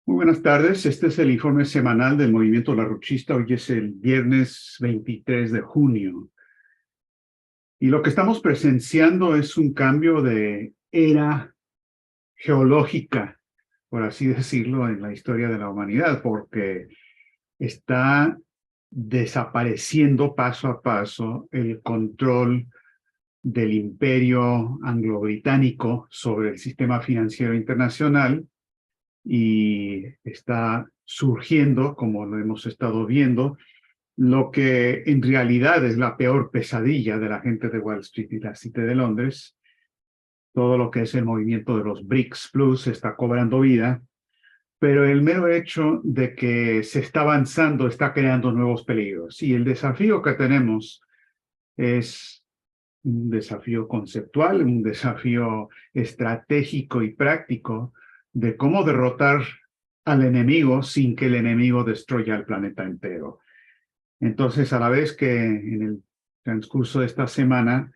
Muy buenas tardes. Este es el informe semanal del Movimiento Larouchista. Hoy es el viernes 23 de junio. Y lo que estamos presenciando es un cambio de era geológica, por así decirlo, en la historia de la humanidad, porque está desapareciendo paso a paso el control del imperio anglo-británico sobre el sistema financiero internacional y está surgiendo, como lo hemos estado viendo, lo que en realidad es la peor pesadilla de la gente de Wall Street y la City de Londres. Todo lo que es el movimiento de los BRICS Plus está cobrando vida, pero el mero hecho de que se está avanzando está creando nuevos peligros. Y el desafío que tenemos es un desafío conceptual, un desafío estratégico y práctico de cómo derrotar al enemigo sin que el enemigo destruya el planeta entero. Entonces, a la vez que en el transcurso de esta semana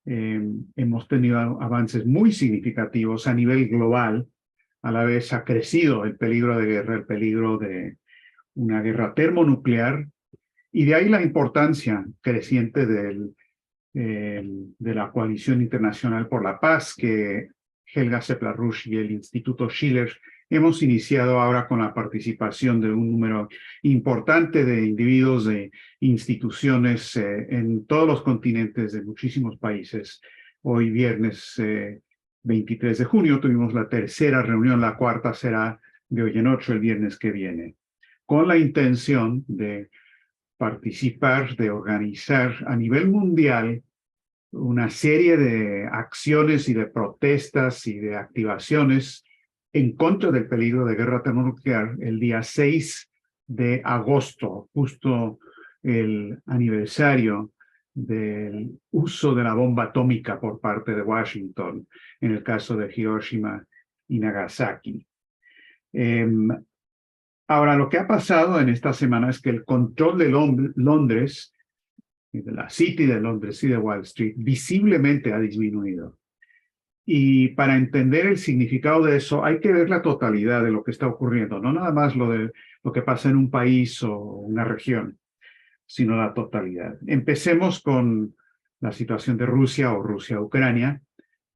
hemos tenido avances muy significativos a nivel global, a la vez ha crecido el peligro de guerra, el peligro de una guerra termonuclear, y de ahí la importancia creciente de la Coalición Internacional por la Paz, que Helga Zepp-LaRouche y el Instituto Schiller hemos iniciado ahora con la participación de un número importante de individuos, de instituciones en todos los continentes de muchísimos países. Hoy viernes 23 de junio tuvimos la tercera reunión, la cuarta será de hoy en ocho, el viernes que viene, con la intención de participar, de organizar a nivel mundial una serie de acciones y de protestas y de activaciones en contra del peligro de guerra termonuclear el día 6 de agosto, justo el aniversario del uso de la bomba atómica por parte de Washington en el caso de Hiroshima y Nagasaki. Ahora, lo que ha pasado en esta semana es que el control de Londres, de la City de Londres y de Wall Street, visiblemente ha disminuido. Y para entender el significado de eso, hay que ver la totalidad de lo que está ocurriendo, no nada más lo que pasa en un país o una región, sino la totalidad. Empecemos con la situación de Rusia o Rusia-Ucrania,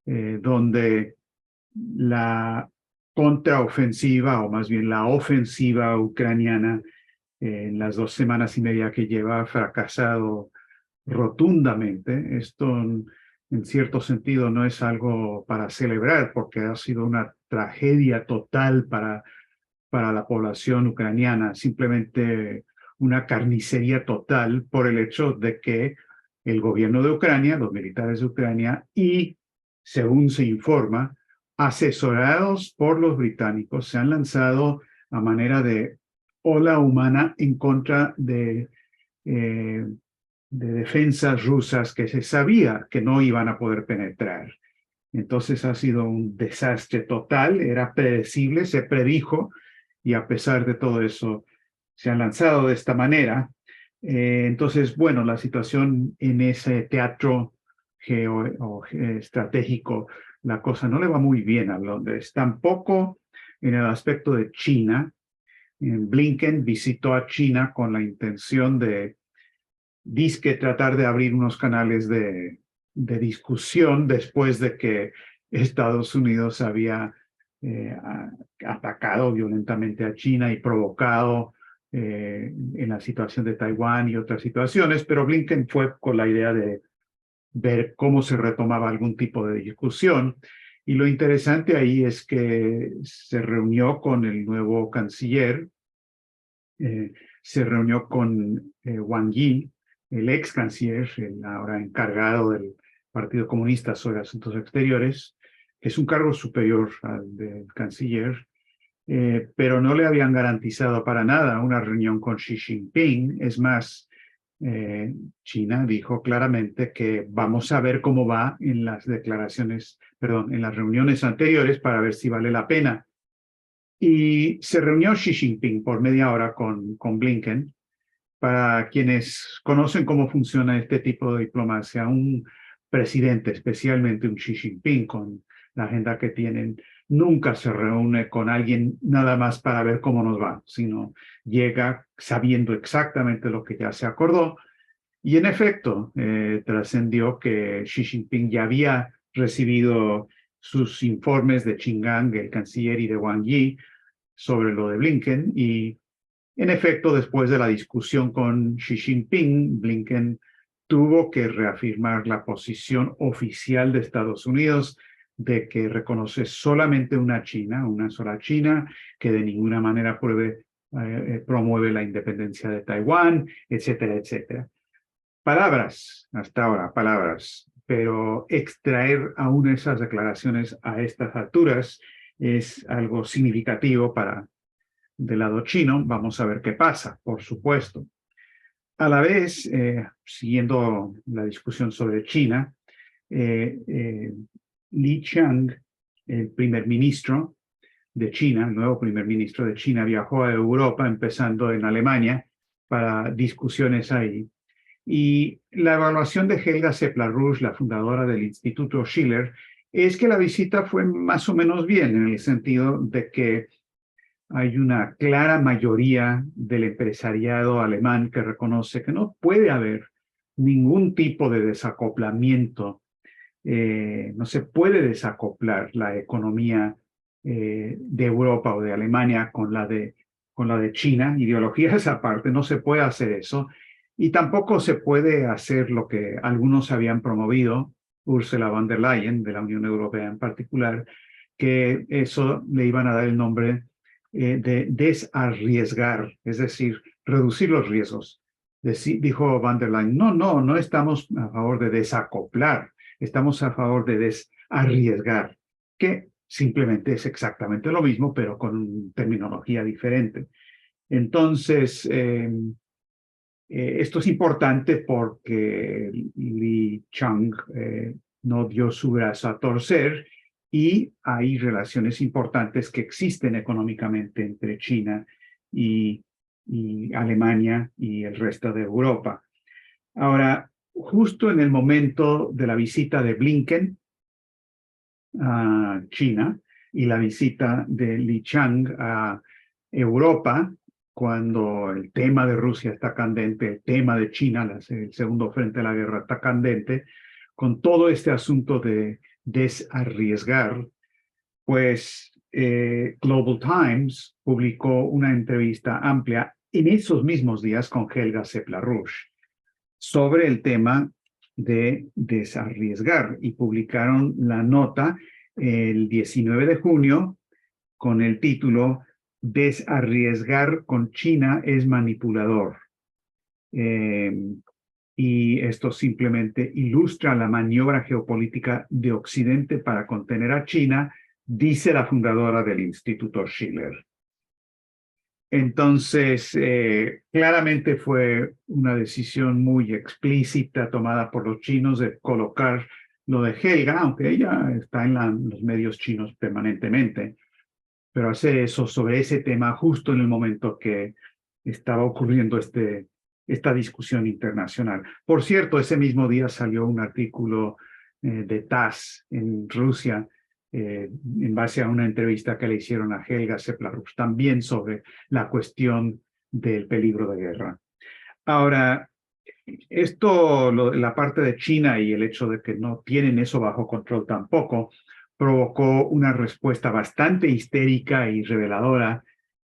donde la contraofensiva, o más bien la ofensiva ucraniana, en las 2 semanas y media que lleva, ha fracasado rotundamente. Esto, en cierto sentido, no es algo para celebrar, porque ha sido una tragedia total para la población ucraniana, simplemente una carnicería total por el hecho de que el gobierno de Ucrania, los militares de Ucrania y, según se informa, asesorados por los británicos, se han lanzado a manera de ola humana en contra de defensas rusas que se sabía que no iban a poder penetrar. Entonces ha sido un desastre total, era predecible, se predijo, y a pesar de todo eso se han lanzado de esta manera. Entonces, bueno, la situación en ese teatro estratégico, la cosa no le va muy bien a Londres, tampoco en el aspecto de China. Blinken visitó a China con la intención de disque tratar de abrir unos canales de discusión después de que Estados Unidos había atacado violentamente a China y provocado en la situación de Taiwán y otras situaciones, pero Blinken fue con la idea de ver cómo se retomaba algún tipo de discusión. Y lo interesante ahí es que se reunió con el nuevo canciller, se reunió con Wang Yi, el ex canciller, el ahora encargado del Partido Comunista sobre Asuntos Exteriores, que es un cargo superior al del canciller, pero no le habían garantizado para nada una reunión con Xi Jinping. Es más, China dijo claramente que vamos a ver cómo va en las declaraciones, perdón, en las reuniones anteriores para ver si vale la pena. Y se reunió Xi Jinping por media hora con Blinken. Para quienes conocen cómo funciona este tipo de diplomacia, un presidente, especialmente un Xi Jinping, con la agenda que tienen, nunca se reúne con alguien nada más para ver cómo nos va, sino llega sabiendo exactamente lo que ya se acordó. Y en efecto, trascendió que Xi Jinping ya había recibido sus informes de Qin Gang, el canciller, y de Wang Yi sobre lo de Blinken. Y en efecto, después de la discusión con Xi Jinping, Blinken tuvo que reafirmar la posición oficial de Estados Unidos de que reconoce solamente una China, una sola China, que de ninguna manera promueve la independencia de Taiwán, etcétera, etcétera. Palabras, hasta ahora, palabras, pero extraer aún esas declaraciones a estas alturas es algo significativo para del lado chino. Vamos a ver qué pasa, por supuesto. A la vez, siguiendo la discusión sobre China, eh, eh, Li Qiang, el primer ministro de China, el nuevo primer ministro de China, viajó a Europa, empezando en Alemania, para discusiones ahí. Y la evaluación de Helga Seplar-Rouge, la fundadora del Instituto Schiller, es que la visita fue más o menos bien, en el sentido de que hay una clara mayoría del empresariado alemán que reconoce que no puede haber ningún tipo de desacoplamiento, no se puede desacoplar la economía de Europa o de Alemania con la de China, ideologías aparte, no se puede hacer eso. Y tampoco se puede hacer lo que algunos habían promovido, Ursula von der Leyen, de la Unión Europea en particular, que eso le iban a dar el nombre de desarriesgar, es decir, reducir los riesgos. Dijo von der Leyen, no estamos a favor de desacoplar, estamos a favor de desarriesgar, que simplemente es exactamente lo mismo, pero con terminología diferente. Entonces, esto es importante porque Li Qiang no dio su brazo a torcer y hay relaciones importantes que existen económicamente entre China y Alemania y el resto de Europa. Ahora, justo en el momento de la visita de Blinken a China y la visita de Li Qiang a Europa, cuando el tema de Rusia está candente, el tema de China, el segundo frente de la guerra está candente, con todo este asunto de desarriesgar, pues Global Times publicó una entrevista amplia en esos mismos días con Helga Seplar-Rouge sobre el tema de desarriesgar y publicaron la nota el 19 de junio con el título Desarriesgar con China es manipulador. Y esto simplemente ilustra la maniobra geopolítica de Occidente para contener a China, dice la fundadora del Instituto Schiller. Entonces, claramente fue una decisión muy explícita tomada por los chinos de colocar lo de Helga, aunque ella está en los medios chinos permanentemente, pero hace eso sobre ese tema justo en el momento que estaba ocurriendo esta discusión internacional. Por cierto, ese mismo día salió un artículo de TASS en Rusia en base a una entrevista que le hicieron a Helga Seplar-Rouge, también sobre la cuestión del peligro de guerra. Ahora, la parte de China y el hecho de que no tienen eso bajo control tampoco, provocó una respuesta bastante histérica y reveladora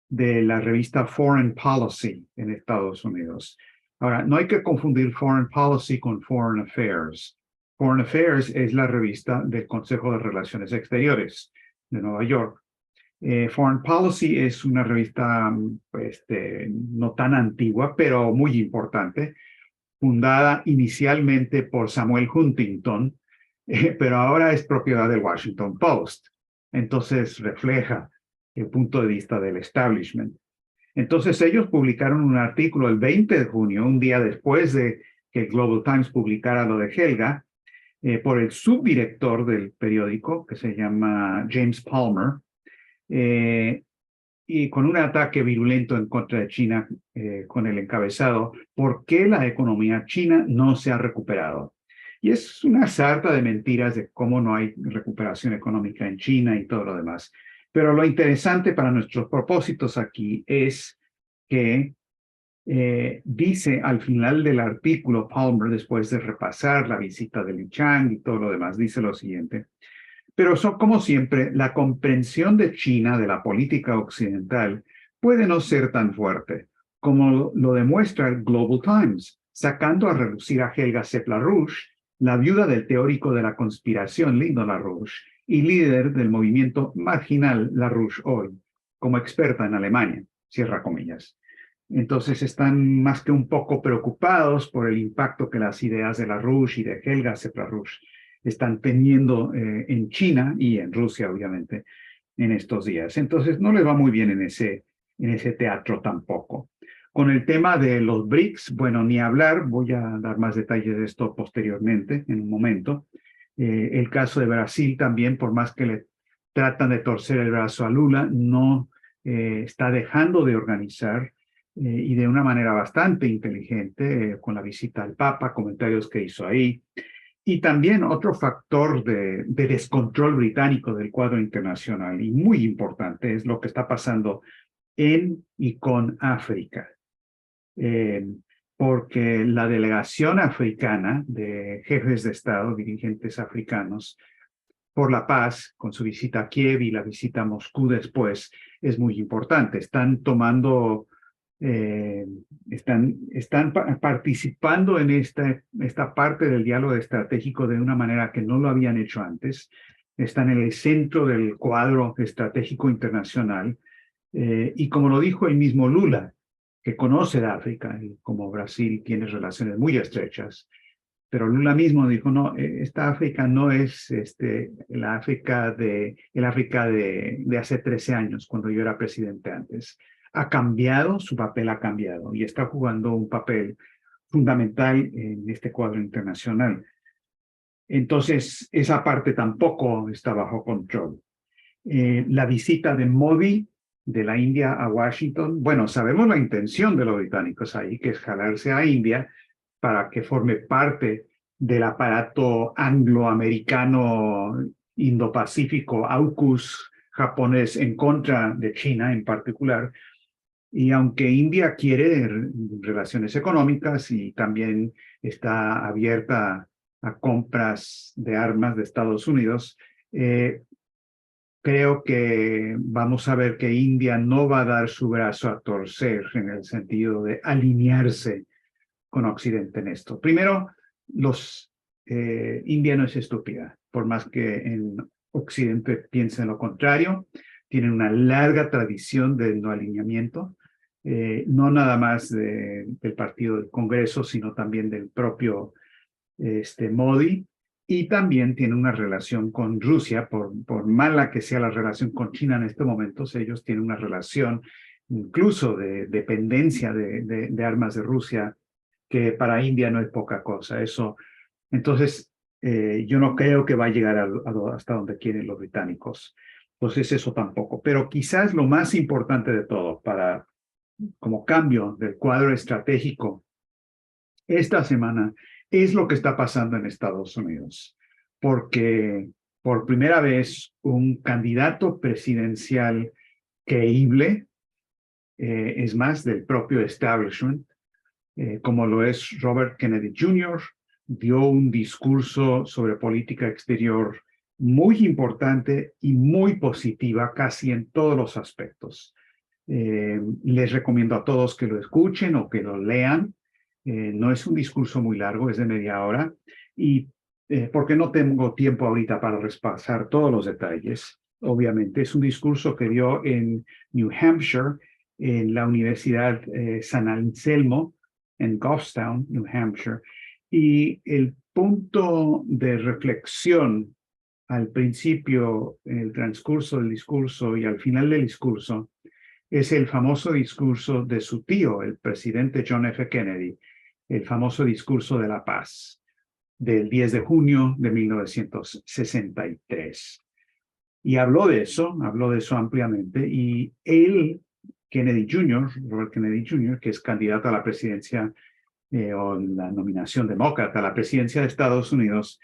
de la revista Foreign Policy en Estados Unidos. Ahora, no hay que confundir Foreign Policy con Foreign Affairs. Foreign Affairs es la revista del Consejo de Relaciones Exteriores de Nueva York. Foreign Policy es una revista no tan antigua, pero muy importante, fundada inicialmente por Samuel Huntington, pero ahora es propiedad del Washington Post. Entonces refleja el punto de vista del establishment. Entonces ellos publicaron un artículo el 20 de junio, un día después de que el Global Times publicara lo de Helga, por el subdirector del periódico, que se llama James Palmer, y con un ataque virulento en contra de China, con el encabezado, ¿por qué la economía china no se ha recuperado? Y es una sarta de mentiras de cómo no hay recuperación económica en China y todo lo demás. Pero lo interesante para nuestros propósitos aquí es que dice al final del artículo Palmer, después de repasar la visita de Li Chang y todo lo demás, dice lo siguiente: pero son, como siempre, la comprensión de China de la política occidental puede no ser tan fuerte, como lo demuestra el Global Times, sacando a relucir a Helga Sepp-LaRouche, la viuda del teórico de la conspiración Lindo LaRouche y líder del movimiento marginal LaRouche hoy, como experta en Alemania, cierra comillas. Entonces están más que un poco preocupados por el impacto que las ideas de LaRouche y de Helga Sepp-LaRouche están teniendo en China y en Rusia, obviamente, en estos días. Entonces, no les va muy bien en ese teatro tampoco. Con el tema de los BRICS, bueno, ni hablar, voy a dar más detalles de esto posteriormente, en un momento. El caso de Brasil también, por más que le tratan de torcer el brazo a Lula, no está dejando de organizar y de una manera bastante inteligente, con la visita al Papa, comentarios que hizo ahí. Y también otro factor de descontrol británico del cuadro internacional, y muy importante, es lo que está pasando en y con África. Eh, Porque la delegación africana de jefes de Estado, dirigentes africanos, por la paz, con su visita a Kiev y la visita a Moscú después, es muy importante. Están tomando, eh, están participando en esta parte del diálogo estratégico de una manera que no lo habían hecho antes. Están en el centro del cuadro estratégico internacional. Y como lo dijo el mismo Lula, que conoce de África y como Brasil tiene relaciones muy estrechas, pero Lula mismo dijo, no, esta África no es el África de hace 13 años, cuando yo era presidente antes. Ha cambiado, su papel ha cambiado y está jugando un papel fundamental en este cuadro internacional. Entonces, esa parte tampoco está bajo control. La visita de Modi de la India a Washington, bueno, sabemos la intención de los británicos ahí, que es jalarse a India para que forme parte del aparato angloamericano Indo-Pacífico, AUKUS japonés en contra de China en particular. Y aunque India quiere relaciones económicas y también está abierta a compras de armas de Estados Unidos, creo que vamos a ver que India no va a dar su brazo a torcer en el sentido de alinearse con Occidente en esto. Primero, India no es estúpida, por más que en Occidente piensen lo contrario. Tienen una larga tradición de no alineamiento, no nada más del partido del Congreso, sino también del propio Modi. Y también tiene una relación con Rusia, por mala que sea la relación con China en estos momentos, ellos tienen una relación incluso de dependencia de armas de Rusia, que para India no es poca cosa. Eso, entonces, yo no creo que va a llegar hasta donde quieren los británicos. Entonces, eso tampoco. Pero quizás lo más importante de todo, como cambio del cuadro estratégico esta semana, es lo que está pasando en Estados Unidos, porque por primera vez un candidato presidencial creíble, es más del propio establishment, como lo es Robert Kennedy Jr., dio un discurso sobre política exterior muy importante y muy positiva, casi en todos los aspectos. Les recomiendo a todos que lo escuchen o que lo lean. No es un discurso muy largo, es de media hora, y porque no tengo tiempo ahorita para repasar todos los detalles. Obviamente, es un discurso que dio en New Hampshire, en la Universidad San Anselmo, en Goffstown, New Hampshire, y el punto de reflexión al principio, en el transcurso del discurso y al final del discurso, es el famoso discurso de su tío, el presidente John F. Kennedy, el famoso discurso de la paz del 10 de junio de 1963. Y habló de eso ampliamente, y él, Kennedy Jr., Robert Kennedy Jr., que es candidato a la presidencia o la nominación demócrata a la presidencia de Estados Unidos,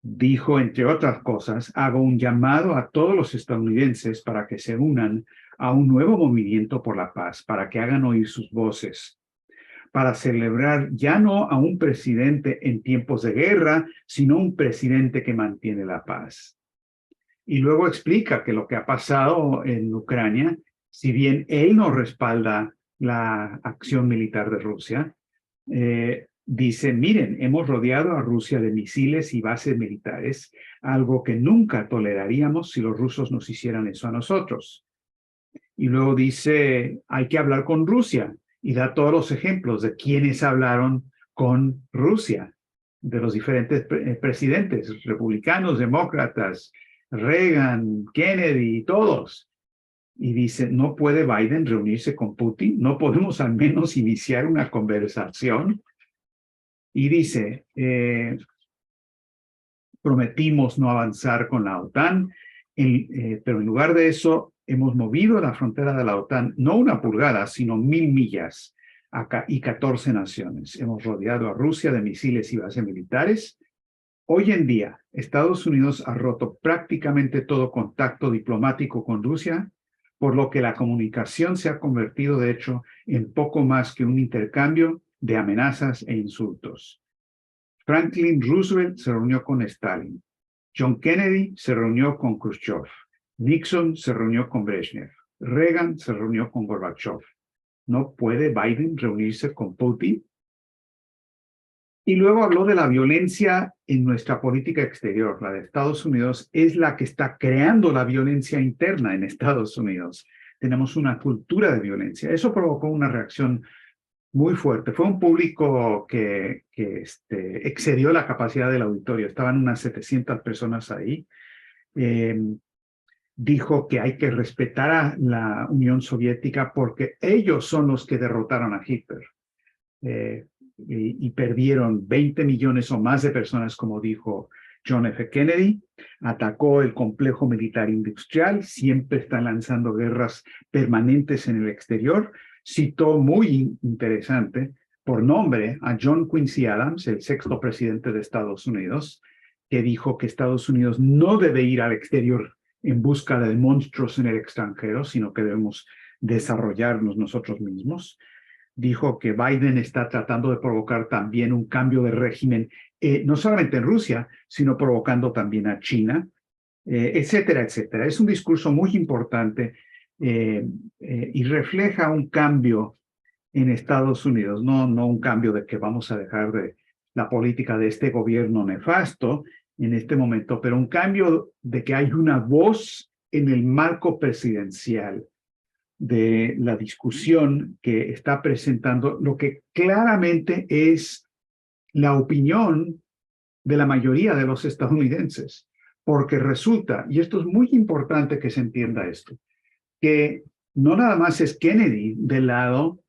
dijo, entre otras cosas, hago un llamado a todos los estadounidenses para que se unan a un nuevo movimiento por la paz, para que hagan oír sus voces, para celebrar ya no a un presidente en tiempos de guerra, sino un presidente que mantiene la paz. Y luego explica que lo que ha pasado en Ucrania, si bien él no respalda la acción militar de Rusia, dice, miren, hemos rodeado a Rusia de misiles y bases militares, algo que nunca toleraríamos si los rusos nos hicieran eso a nosotros. Y luego dice, hay que hablar con Rusia y da todos los ejemplos de quienes hablaron con Rusia, de los diferentes presidentes, republicanos, demócratas, Reagan, Kennedy, todos. Y dice, ¿no puede Biden reunirse con Putin? ¿No podemos al menos iniciar una conversación? Y dice, prometimos no avanzar con la OTAN, pero en lugar de eso hemos movido la frontera de la OTAN no una pulgada, sino 1000 millas y 14 naciones. Hemos rodeado a Rusia de misiles y bases militares. Hoy en día, Estados Unidos ha roto prácticamente todo contacto diplomático con Rusia, por lo que la comunicación se ha convertido, de hecho, en poco más que un intercambio de amenazas e insultos. Franklin Roosevelt se reunió con Stalin. John Kennedy se reunió con Khrushchev. Nixon se reunió con Brezhnev. Reagan se reunió con Gorbachev. ¿No puede Biden reunirse con Putin? Y luego habló de la violencia en nuestra política exterior. La de Estados Unidos es la que está creando la violencia interna en Estados Unidos. Tenemos una cultura de violencia. Eso provocó una reacción muy fuerte. Fue un público que excedió la capacidad del auditorio. Estaban unas 700 personas ahí. Dijo que hay que respetar a la Unión Soviética porque ellos son los que derrotaron a Hitler. Y perdieron 20 millones o más de personas, como dijo John F. Kennedy. Atacó el complejo militar industrial, siempre está lanzando guerras permanentes en el exterior. Citó muy interesante por nombre a John Quincy Adams, el sexto presidente de Estados Unidos, que dijo que Estados Unidos no debe ir al exterior en busca de monstruos en el extranjero, sino que debemos desarrollarnos nosotros mismos. Dijo que Biden está tratando de provocar también un cambio de régimen, no solamente en Rusia, sino provocando también a China, etcétera, etcétera. Es un discurso muy importante y refleja un cambio en Estados Unidos, no un cambio de que vamos a dejar de la política de este gobierno nefasto en este momento, pero un cambio de que hay una voz en el marco presidencial de la discusión que está presentando lo que claramente es la opinión de la mayoría de los estadounidenses, porque resulta, y esto es muy importante que se entienda esto, que no nada más es Kennedy del lado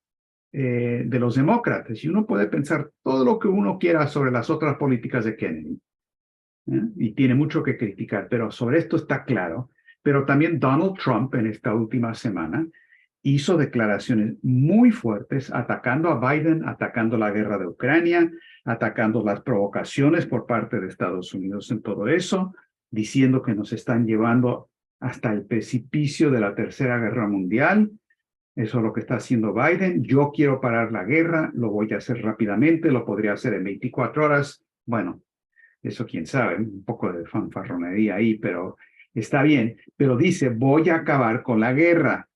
de los demócratas, y uno puede pensar todo lo que uno quiera sobre las otras políticas de Kennedy, y tiene mucho que criticar, pero sobre esto está claro. Pero también Donald Trump en esta última semana hizo declaraciones muy fuertes atacando a Biden, atacando la guerra de Ucrania, atacando las provocaciones por parte de Estados Unidos en todo eso, diciendo que nos están llevando hasta el precipicio de la Tercera Guerra Mundial. Eso es lo que está haciendo Biden. Yo quiero parar la guerra, lo voy a hacer rápidamente, lo podría hacer en 24 horas. Bueno, eso quién sabe, un poco de fanfarronería ahí, pero está bien. Pero dice, voy a acabar con la guerra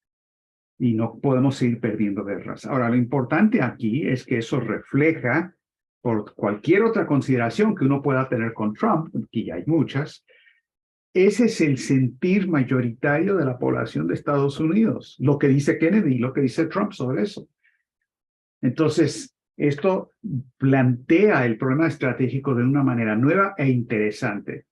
y no podemos seguir perdiendo guerras. Ahora, lo importante aquí es que eso refleja, por cualquier otra consideración que uno pueda tener con Trump, que ya hay muchas, ese es el sentir mayoritario de la población de Estados Unidos, lo que dice Kennedy, lo que dice Trump sobre eso. Entonces, esto plantea el problema estratégico de una manera nueva e interesante,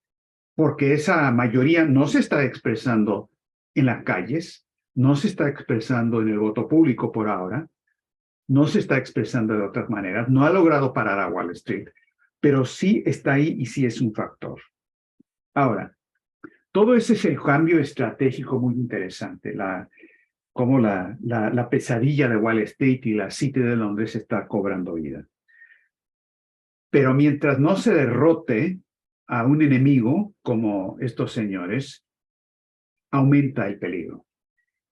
porque esa mayoría no se está expresando en las calles, no se está expresando en el voto público por ahora, no se está expresando de otras maneras, no ha logrado parar a Wall Street, pero sí está ahí y sí es un factor. Ahora, todo ese es el cambio estratégico muy interesante, como la pesadilla de Wall Street y la City de Londres está cobrando vida. Pero mientras no se derrote a un enemigo como estos señores, aumenta el peligro.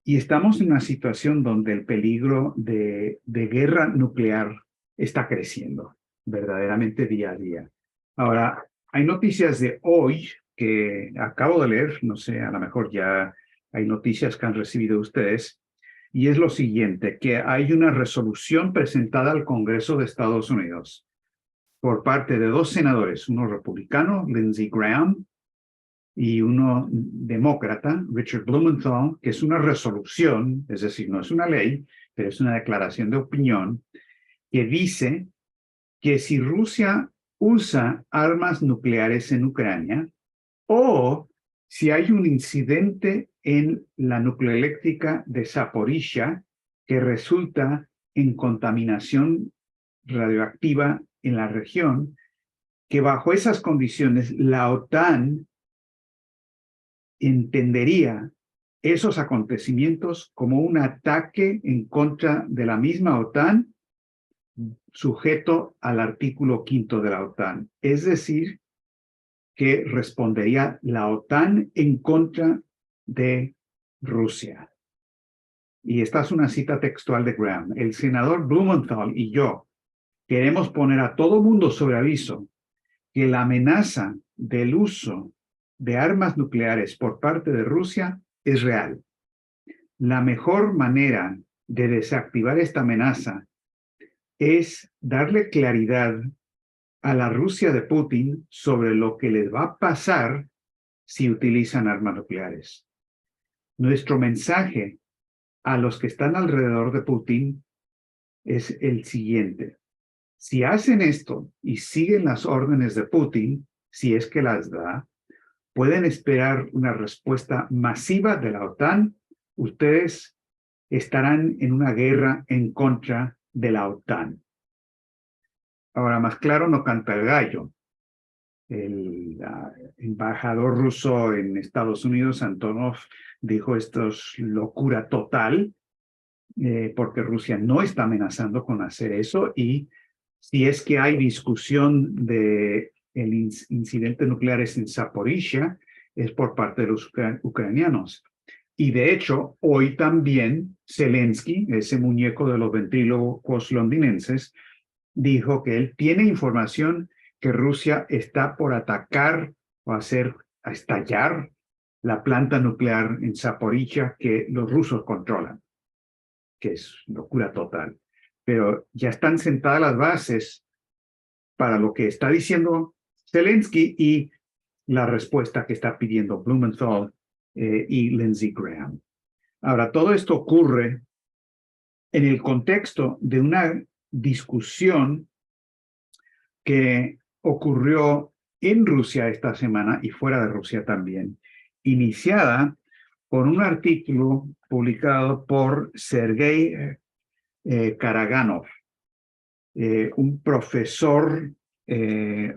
Y estamos en una situación donde el peligro de guerra nuclear está creciendo verdaderamente día a día. Ahora, hay noticias de hoy que acabo de leer, no sé, a lo mejor ya hay noticias que han recibido ustedes, y es lo siguiente, que hay una resolución presentada al Congreso de Estados Unidos por parte de dos senadores, uno republicano, Lindsey Graham, y uno demócrata, Richard Blumenthal, que es una resolución, es decir, no es una ley, pero es una declaración de opinión, que dice que si Rusia usa armas nucleares en Ucrania o si hay un incidente en la nucleoeléctrica de Zaporizhia que resulta en contaminación radioactiva en la región, que bajo esas condiciones la OTAN entendería esos acontecimientos como un ataque en contra de la misma OTAN, sujeto al artículo 5 de la OTAN. Es decir, que respondería la OTAN en contra de Rusia. Y esta es una cita textual de Graham. El senador Blumenthal y yo queremos poner a todo mundo sobre aviso que la amenaza del uso de armas nucleares por parte de Rusia es real. La mejor manera de desactivar esta amenaza es darle claridad a la Rusia de Putin sobre lo que les va a pasar si utilizan armas nucleares. Nuestro mensaje a los que están alrededor de Putin es el siguiente. Si hacen esto y siguen las órdenes de Putin, si es que las da, pueden esperar una respuesta masiva de la OTAN. Ustedes estarán en una guerra en contra de la OTAN. Ahora, más claro no canta el gallo. El embajador ruso en Estados Unidos, Antonov, dijo esto es locura total, porque Rusia no está amenazando con hacer eso, y si es que hay discusión de el incidente nuclear en Zaporizhia, es por parte de los ucranianos. Y de hecho, hoy también Zelensky, ese muñeco de los ventrílocos londinenses, dijo que él tiene información que Rusia está por atacar o hacer estallar la planta nuclear en Zaporizhia que los rusos controlan, que es locura total. Pero ya están sentadas las bases para lo que está diciendo Zelensky y la respuesta que está pidiendo Blumenthal y Lindsey Graham. Ahora, todo esto ocurre en el contexto de una discusión que ocurrió en Rusia esta semana y fuera de Rusia también, iniciada por un artículo publicado por Sergei Karaganov, un profesor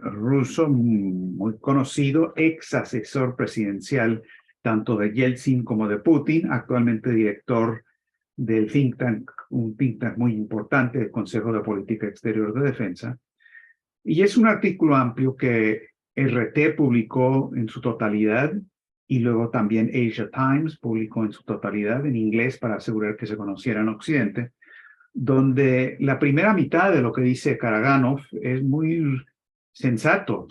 ruso muy conocido, ex asesor presidencial tanto de Yeltsin como de Putin, actualmente director del think tank, un think tank muy importante, el Consejo de Política Exterior de Defensa. Y es un artículo amplio que RT publicó en su totalidad y luego también Asia Times publicó en su totalidad en inglés para asegurar que se conociera en Occidente, donde la primera mitad de lo que dice Karaganov es muy sensato.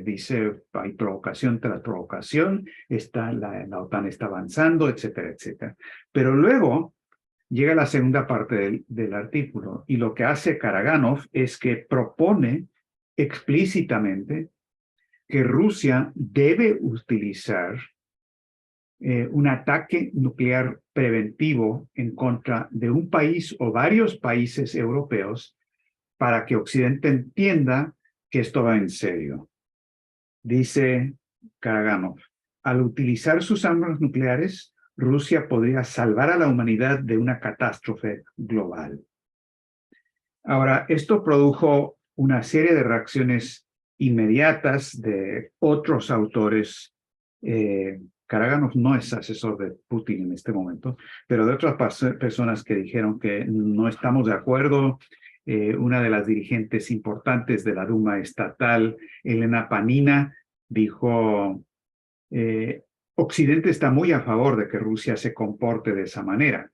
Dice, hay provocación tras provocación, la OTAN está avanzando, etcétera, etcétera. Pero luego llega la segunda parte del artículo y lo que hace Karaganov es que propone explícitamente que Rusia debe utilizar un ataque nuclear preventivo en contra de un país o varios países europeos para que Occidente entienda que esto va en serio. Dice Karaganov, al utilizar sus armas nucleares, Rusia podría salvar a la humanidad de una catástrofe global. Ahora, esto produjo una serie de reacciones inmediatas de otros autores. Karaganov no es asesor de Putin en este momento, pero de otras personas que dijeron que no estamos de acuerdo, una de las dirigentes importantes de la Duma estatal, Elena Panina, dijo, Occidente está muy a favor de que Rusia se comporte de esa manera.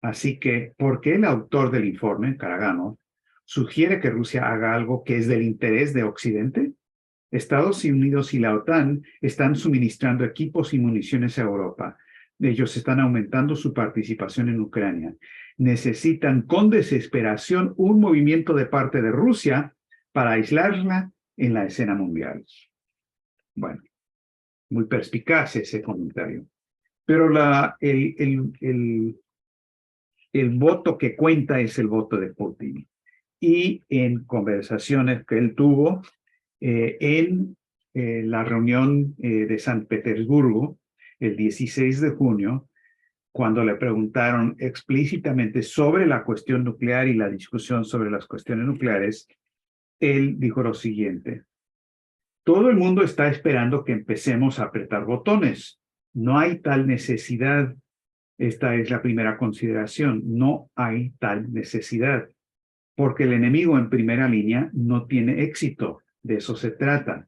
Así que, ¿por qué el autor del informe, Karaganov, sugiere que Rusia haga algo que es del interés de Occidente? Estados Unidos y la OTAN están suministrando equipos y municiones a Europa. Ellos están aumentando su participación en Ucrania. Necesitan con desesperación un movimiento de parte de Rusia para aislarla en la escena mundial. Bueno, muy perspicaz ese comentario. Pero el voto que cuenta es el voto de Putin. Y en conversaciones que él tuvo en la reunión de San Petersburgo, el 16 de junio, cuando le preguntaron explícitamente sobre la cuestión nuclear y la discusión sobre las cuestiones nucleares, él dijo lo siguiente: todo el mundo está esperando que empecemos a apretar botones. No hay tal necesidad. Esta es la primera consideración. No hay tal necesidad, porque el enemigo en primera línea no tiene éxito. De eso se trata.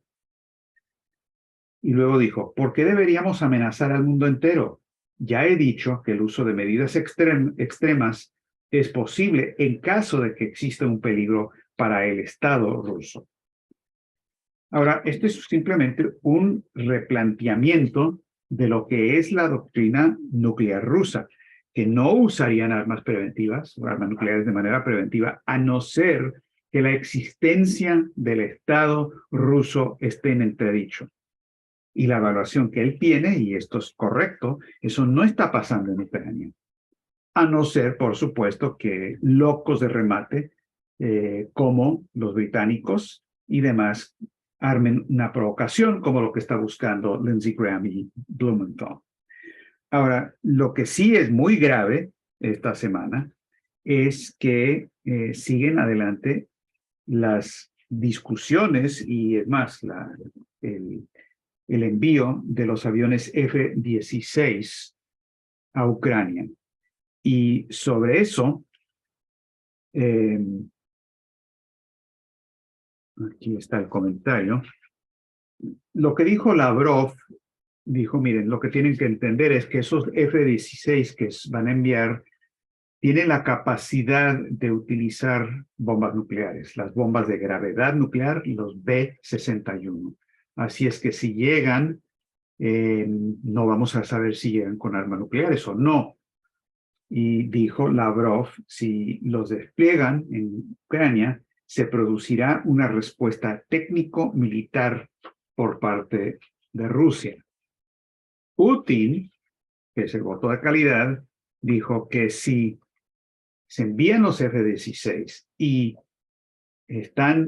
Y luego dijo, ¿por qué deberíamos amenazar al mundo entero? Ya he dicho que el uso de medidas extremas es posible en caso de que exista un peligro para el Estado ruso. Ahora, esto es simplemente un replanteamiento de lo que es la doctrina nuclear rusa, que no usarían armas preventivas o armas nucleares de manera preventiva, a no ser que la existencia del Estado ruso esté en entredicho. Y la evaluación que él tiene, y esto es correcto, eso no está pasando en Ucrania. A no ser, por supuesto, que locos de remate, como los británicos y demás, armen una provocación como lo que está buscando Lindsey Graham y Blumenthal. Ahora, lo que sí es muy grave esta semana es que siguen adelante las discusiones y es más, el envío de los aviones F-16 a Ucrania. Y sobre eso, aquí está el comentario. Lo que dijo Lavrov, dijo, miren, lo que tienen que entender es que esos F-16 que van a enviar tienen la capacidad de utilizar bombas nucleares, las bombas de gravedad nuclear y los B-61. Así es que si llegan, no vamos a saber si llegan con armas nucleares o no. Y dijo Lavrov, si los despliegan en Ucrania, se producirá una respuesta técnico-militar por parte de Rusia. Putin, que es el voto de calidad, dijo que si se envían los F-16 y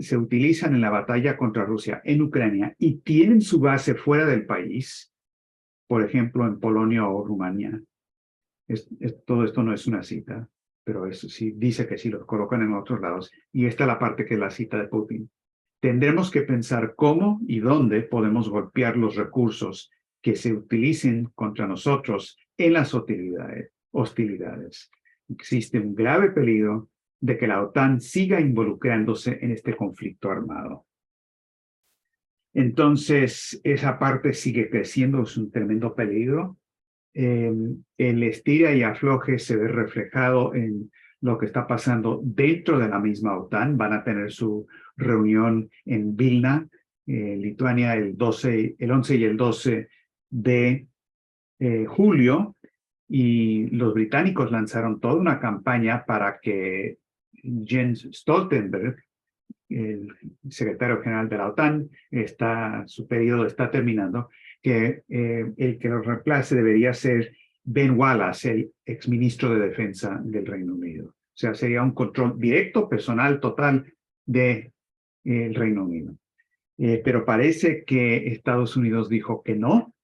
se utilizan en la batalla contra Rusia en Ucrania y tienen su base fuera del país, por ejemplo en Polonia o Rumania, todo esto no es una cita, pero eso sí dice que sí los colocan en otros lados. Y esta es la parte que es la cita de Putin. Tendremos que pensar cómo y dónde podemos golpear los recursos que se utilicen contra nosotros en las hostilidades. Existe un grave peligro de que la OTAN siga involucrándose en este conflicto armado. Entonces, esa parte sigue creciendo, es un tremendo peligro. El estira y afloje se ve reflejado en lo que está pasando dentro de la misma OTAN. Van a tener su reunión en Vilna, Lituania, el 11 y el 12 de julio, y los británicos lanzaron toda una campaña para que Jens Stoltenberg, el secretario general de la OTAN, su periodo está terminando, que el que lo reemplace debería ser Ben Wallace, el exministro de Defensa del Reino Unido. O sea, sería un control directo, personal, total del Reino Unido. Pero parece que Estados Unidos dijo que no.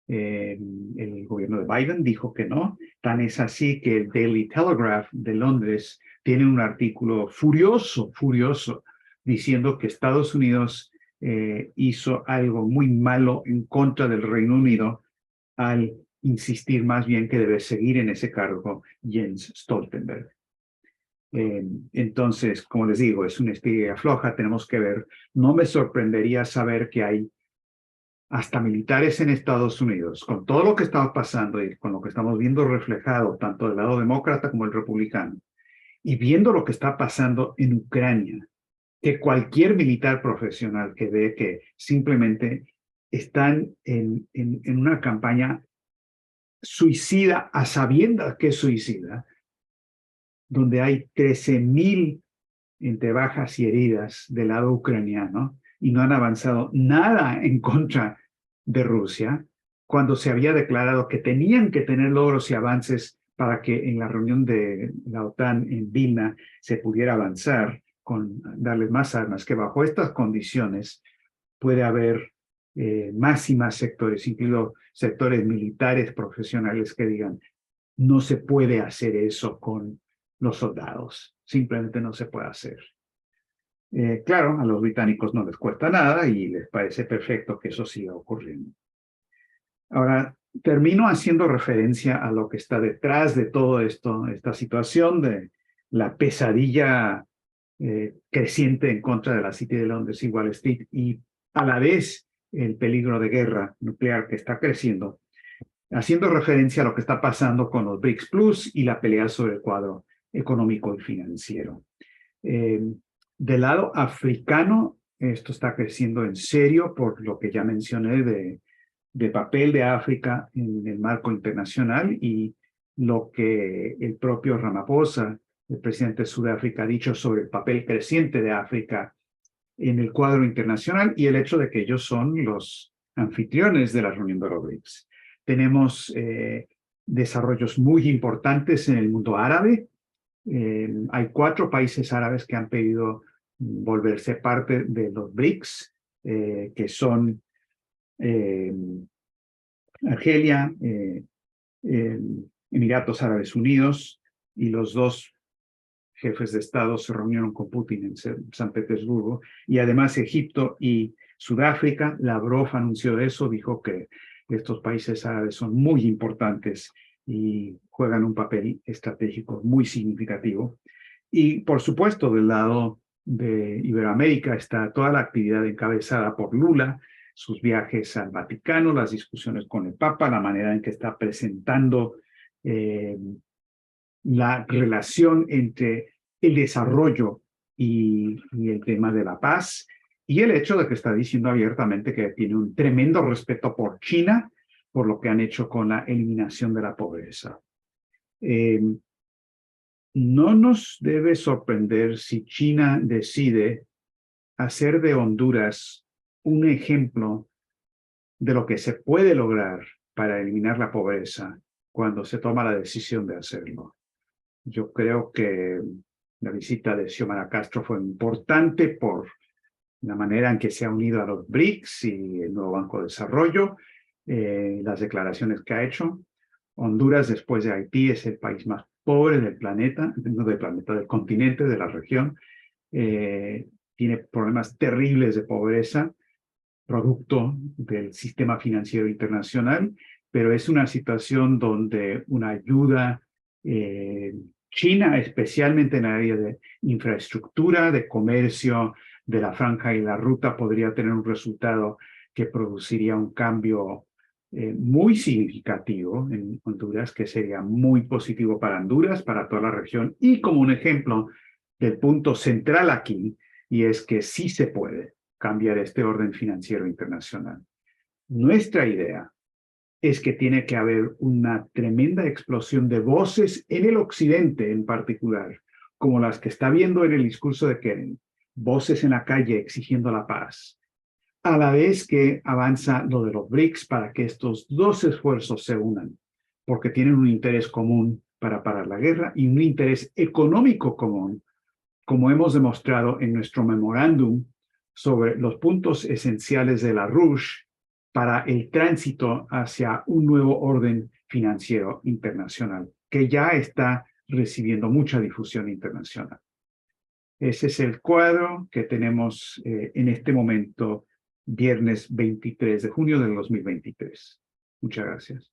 El gobierno de Biden dijo que no. Tan es así que el Daily Telegraph de Londres tiene un artículo furioso, diciendo que Estados Unidos hizo algo muy malo en contra del Reino Unido al insistir más bien que debe seguir en ese cargo Jens Stoltenberg. Entonces, como les digo, es una espiga floja, tenemos que ver. No me sorprendería saber que hay hasta militares en Estados Unidos, con todo lo que está pasando y con lo que estamos viendo reflejado tanto del lado demócrata como el republicano, y viendo lo que está pasando en Ucrania, que cualquier militar profesional que ve que simplemente están en una campaña suicida a sabiendas que es suicida, donde hay 13,000 entre bajas y heridas del lado ucraniano y no han avanzado nada en contra de Rusia, cuando se había declarado que tenían que tener logros y avances para que en la reunión de la OTAN en Vilna se pudiera avanzar con darles más armas, que bajo estas condiciones puede haber más y más sectores, incluidos sectores militares profesionales que digan, no se puede hacer eso con los soldados, simplemente no se puede hacer. Claro, a los británicos no les cuesta nada y les parece perfecto que eso siga ocurriendo. Ahora, termino haciendo referencia a lo que está detrás de todo esto, esta situación de la pesadilla creciente en contra de la City de Londres y Wall Street y a la vez el peligro de guerra nuclear que está creciendo, haciendo referencia a lo que está pasando con los BRICS Plus y la pelea sobre el cuadro económico y financiero. Del lado africano, esto está creciendo en serio por lo que ya mencioné de papel de África en el marco internacional y lo que el propio Ramaphosa, el presidente de Sudáfrica, ha dicho sobre el papel creciente de África en el cuadro internacional y el hecho de que ellos son los anfitriones de la reunión de los BRICS. Tenemos desarrollos muy importantes en el mundo árabe. Hay 4 países árabes que han pedido volverse parte de los BRICS, que son Argelia, Emiratos Árabes Unidos, y los 2 jefes de Estado se reunieron con Putin en San Petersburgo, y además Egipto y Sudáfrica. Lavrov anunció eso, dijo que estos países árabes son muy importantes y juegan un papel estratégico muy significativo. Y por supuesto, del lado de Iberoamérica está toda la actividad encabezada por Lula, sus viajes al Vaticano, las discusiones con el Papa, la manera en que está presentando la relación entre el desarrollo y el tema de la paz, y el hecho de que está diciendo abiertamente que tiene un tremendo respeto por China, por lo que han hecho con la eliminación de la pobreza. No nos debe sorprender si China decide hacer de Honduras un ejemplo de lo que se puede lograr para eliminar la pobreza cuando se toma la decisión de hacerlo. Yo creo que la visita de Xiomara Castro fue importante por la manera en que se ha unido a los BRICS y el nuevo Banco de Desarrollo, las declaraciones que ha hecho. Honduras, después de Haití, es el país más pobre del planeta, no del planeta, del continente, de la región. Tiene problemas terribles de pobreza, producto del sistema financiero internacional, pero es una situación donde una ayuda China, especialmente en el área de infraestructura, de comercio, de la franja y la ruta, podría tener un resultado que produciría un cambio muy significativo en Honduras, que sería muy positivo para Honduras, para toda la región, y como un ejemplo del punto central aquí, y es que sí se puede cambiar este orden financiero internacional. Nuestra idea es que tiene que haber una tremenda explosión de voces en el occidente en particular, como las que está viendo en el discurso de Kennedy, voces en la calle exigiendo la paz, a la vez que avanza lo de los BRICS para que estos 2 esfuerzos se unan, porque tienen un interés común para parar la guerra y un interés económico común, como hemos demostrado en nuestro memorándum sobre los puntos esenciales de la RUSH para el tránsito hacia un nuevo orden financiero internacional, que ya está recibiendo mucha difusión internacional. Ese es el cuadro que tenemos en este momento, viernes 23 de junio del 2023. Muchas gracias.